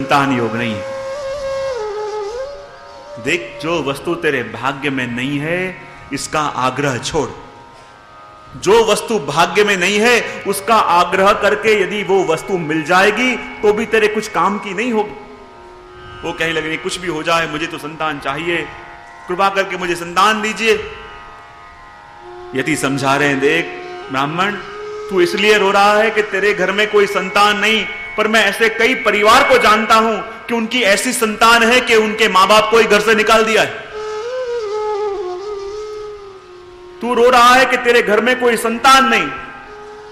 संतान योग नहीं है। देख, जो वस्तु तेरे भाग्य में नहीं है इसका आग्रह छोड़। जो वस्तु भाग्य में नहीं है उसका आग्रह करके यदि वो वस्तु मिल जाएगी तो भी तेरे कुछ काम की नहीं होगी। वो कहने लगे कुछ भी हो जाए मुझे तो संतान चाहिए, कृपा करके मुझे संतान दीजिए। यदि समझा रहे हैं, देख ब्राह्मण, तू इसलिए रो रहा है कि तेरे घर में कोई संतान नहीं, पर मैं ऐसे कई परिवार को जानता हूं कि उनकी ऐसी संतान है कि उनके मां बाप को ही घर से निकाल दिया है। तू रो रहा है कि तेरे घर में कोई संतान नहीं,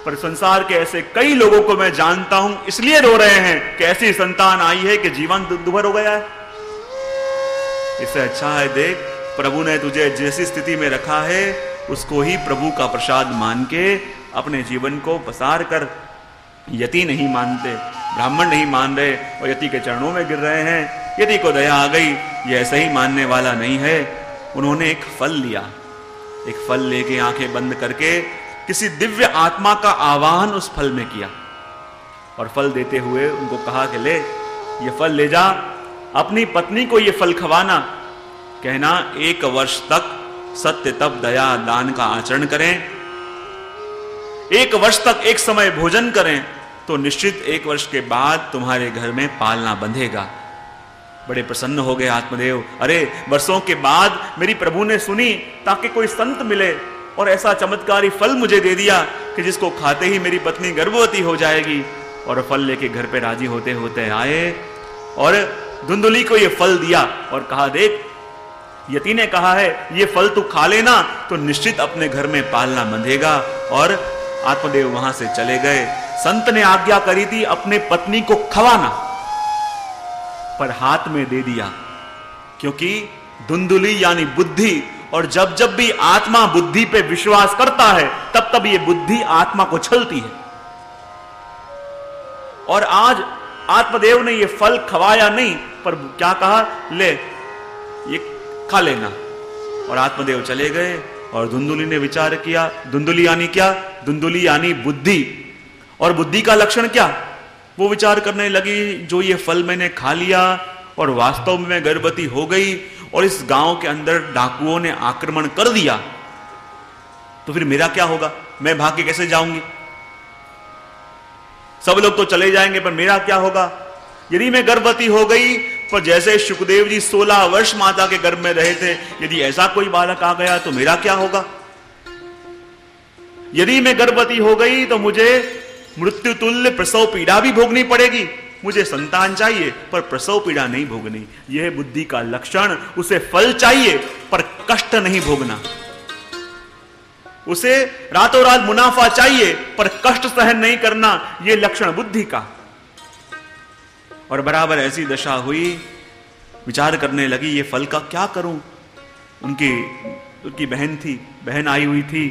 पर संसार के ऐसे कई लोगों को मैं जानता हूं, इसलिए रो रहे हैं कि ऐसी संतान आई है कि जीवन दुभर हो गया है। इससे अच्छा है, देख, प्रभु ने तुझे जैसी स्थिति में रखा है उसको ही प्रभु का प्रसाद मान के अपने जीवन को पसार कर। यति नहीं मानते, ब्राह्मण नहीं मान रहे और यति के चरणों में गिर रहे हैं। यति को दया आ गई, ये ऐसे ही मानने वाला नहीं है। उन्होंने एक फल लिया, एक फल लेके आंखें बंद करके किसी दिव्य आत्मा का आवाहन उस फल में किया और फल देते हुए उनको कहा कि ले, ये फल ले जा, अपनी पत्नी को ये फल खवाना, कहना 1 वर्ष तक सत्य तप दया दान का आचरण करें, 1 वर्ष तक एक समय भोजन करें, तो निश्चित 1 वर्ष के बाद तुम्हारे घर में पालना बंधेगा। बड़े प्रसन्न हो गए आत्मदेव। अरे, वर्षों के बाद मेरी प्रभु ने सुनी ताकि कोई संत मिले और ऐसा चमत्कारी फल मुझे दे दिया कि जिसको खाते ही मेरी पत्नी गर्भवती हो जाएगी। और फल लेके घर पे राजी होते होते आए और धुंधुली को ये फल दिया और कहा, देख, यति ने कहा है ये फल तू खा लेना तो निश्चित अपने घर में पालना बंधेगा। और आत्मदेव वहां से चले गए। संत ने आज्ञा करी थी अपने पत्नी को खवाना, पर हाथ में दे दिया, क्योंकि धुंधुली यानी बुद्धि, और जब जब भी आत्मा बुद्धि पे विश्वास करता है तब तब ये बुद्धि आत्मा को छलती है। और आज आत्मदेव ने ये फल खवाया नहीं, पर क्या कहा, ले ये खा लेना। और आत्मदेव चले गए और धुंधुली ने विचार किया। धुंधुली यानी क्या? धुंधुली यानी बुद्धि। और बुद्धि का लक्षण क्या? वो विचार करने लगी, जो ये फल मैंने खा लिया और वास्तव में मैं गर्भवती हो गई और इस गांव के अंदर डाकुओं ने आक्रमण कर दिया, तो फिर मेरा क्या होगा? मैं भाग के कैसे जाऊंगी? सब लोग तो चले जाएंगे, पर मेरा क्या होगा? यदि मैं गर्भवती हो गई, पर जैसे सुखदेव जी 16 वर्ष माता के गर्भ में रहे थे, यदि ऐसा कोई बालक आ गया तो मेरा क्या होगा? यदि मैं गर्भवती हो गई तो मुझे मृत्यु तुल्य प्रसव पीड़ा भी भोगनी पड़ेगी। मुझे संतान चाहिए पर प्रसव पीड़ा नहीं भोगनी। यह बुद्धि का लक्षण। उसे फल चाहिए पर कष्ट नहीं भोगना। उसे रातों रात मुनाफा चाहिए पर कष्ट सहन नहीं करना। यह लक्षण बुद्धि का। और बराबर ऐसी दशा हुई। विचार करने लगी, ये फल का क्या करूं? उनकी बहन थी, बहन आई हुई थी,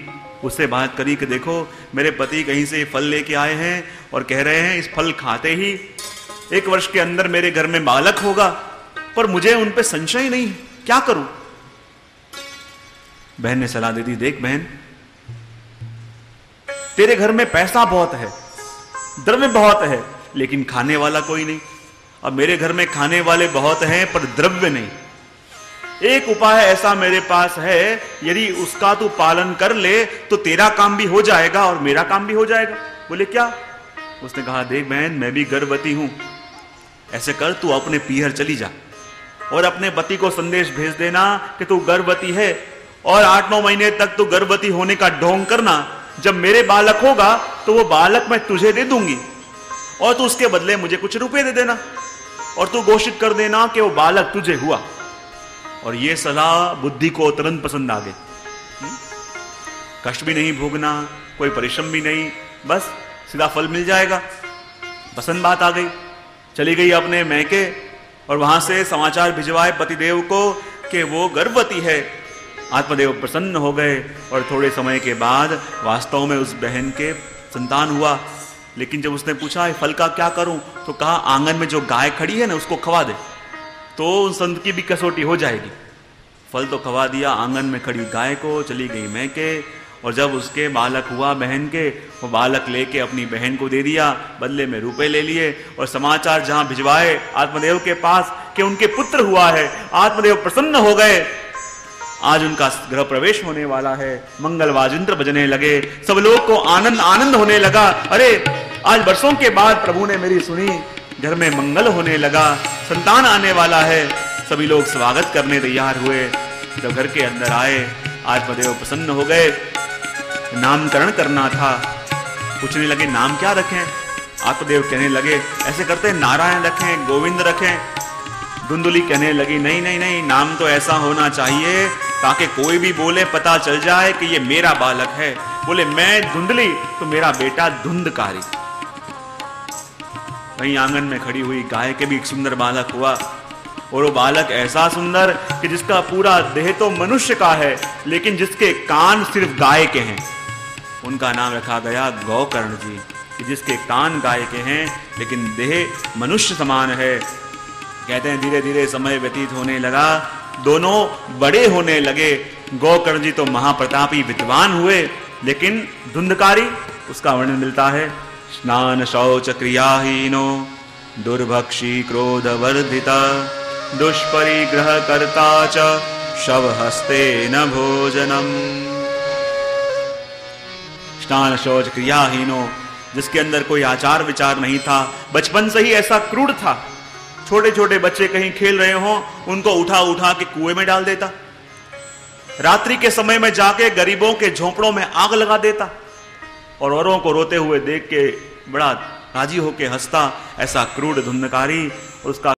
उससे बात करी कि देखो मेरे पति कहीं से फल लेके आए हैं और कह रहे हैं इस फल खाते ही 1 वर्ष के अंदर मेरे घर में बालक होगा, पर मुझे उन पे संशय नहीं, क्या करूं? बहन ने सलाह दे दी, देख बहन, तेरे घर में पैसा बहुत है, द्रव्य बहुत है, लेकिन खाने वाला कोई नहीं। अब मेरे घर में खाने वाले बहुत हैं पर द्रव्य नहीं। एक उपाय ऐसा मेरे पास है, यदि उसका तू पालन कर ले तो तेरा काम भी हो जाएगा और मेरा काम भी हो जाएगा। बोले क्या? उसने कहा, देख बहन, मैं भी गर्भवती हूं, ऐसे कर तू अपने पीहर चली जा और अपने पति को संदेश भेज देना कि तू गर्भवती है और 8-9 महीने तक तू गर्भवती होने का ढोंग करना। जब मेरे बालक होगा तो वो बालक मैं तुझे दे दूंगी और तू उसके बदले मुझे कुछ रुपए दे देना और तू घोषित कर देना कि वो बालक तुझे हुआ। और ये सलाह बुद्धि को तुरंत पसंद आ गई। कष्ट भी नहीं भोगना, कोई परिश्रम भी नहीं, बस सीधा फल मिल जाएगा। पसंद बात आ गई। चली गई अपने मैके और वहां से समाचार भिजवाए पतिदेव को कि वो गर्भवती है। आत्मदेव प्रसन्न हो गए और थोड़े समय के बाद वास्तव में उस बहन के संतान हुआ। लेकिन जब उसने पूछा फल का क्या करूं, तो कहा आंगन में जो गाय खड़ी है ना उसको खवा दे, तो उन संत की भी कसौटी हो जाएगी। फल तो खवा दिया, आंगन में खड़ी गाय को, चली गई मैके और जब उसके बालक हुआ बहन के, वो बालक लेके अपनी बहन को दे दिया, बदले में रुपए ले लिए और समाचार जहां भिजवाए आत्मदेव के पास कि उनके पुत्र हुआ है। आत्मदेव प्रसन्न हो गए, आज उनका गृह प्रवेश होने वाला है। मंगल वाजिंत्र बजने लगे, सब लोग को आनंद आनंद होने लगा। अरे आज वर्षों के बाद प्रभु ने मेरी सुनी, घर में मंगल होने लगा, संतान आने वाला है। सभी लोग स्वागत करने तैयार हुए। जब घर के अंदर आए, आत्मदेव प्रसन्न हो गए। नामकरण करना था, पूछने लगे नाम क्या रखें। आत्मदेव कहने लगे ऐसे करते नारायण रखें, गोविंद रखें। धुंधुली कहने लगी नहीं नहीं नहीं, नाम तो ऐसा होना चाहिए ताकि कोई भी बोले पता चल जाए कि ये मेरा बालक है। बोले मैं धुंधली तो मेरा बेटा धुंधकारी। वहीं आंगन में खड़ी हुई गाय के भी एक सुंदर बालक हुआ, और वो बालक ऐसा सुंदर कि जिसका पूरा देह तो मनुष्य का है, लेकिन जिसके कान सिर्फ गाय के हैं। उनका नाम रखा गया गौकर्ण जी, कि जिसके कान गाय के हैं लेकिन देह मनुष्य समान है। कहते हैं धीरे धीरे समय व्यतीत होने लगा, दोनों बड़े होने लगे। गौकर्ण जी तो महाप्रतापी विद्वान हुए, लेकिन धुंधकारी उसका वर्णन मिलता है। स्नान शौच क्रियाहीनो दुर्भक्षी क्रोध वर्धिता दुष्परिग्रह कर्ता च शव हस्ते न भोजनम। स्नान शौच क्रियाहीनो, जिसके अंदर कोई आचार विचार नहीं था, बचपन से ही ऐसा क्रूर था। छोटे छोटे बच्चे कहीं खेल रहे हों, उनको उठा उठा के कुएं में डाल देता। रात्रि के समय में जाके गरीबों के झोंपड़ों में आग लगा देता, और औरों को रोते हुए देख के बड़ा राजी होके हंसता। ऐसा क्रूर धुंधकारी, उसका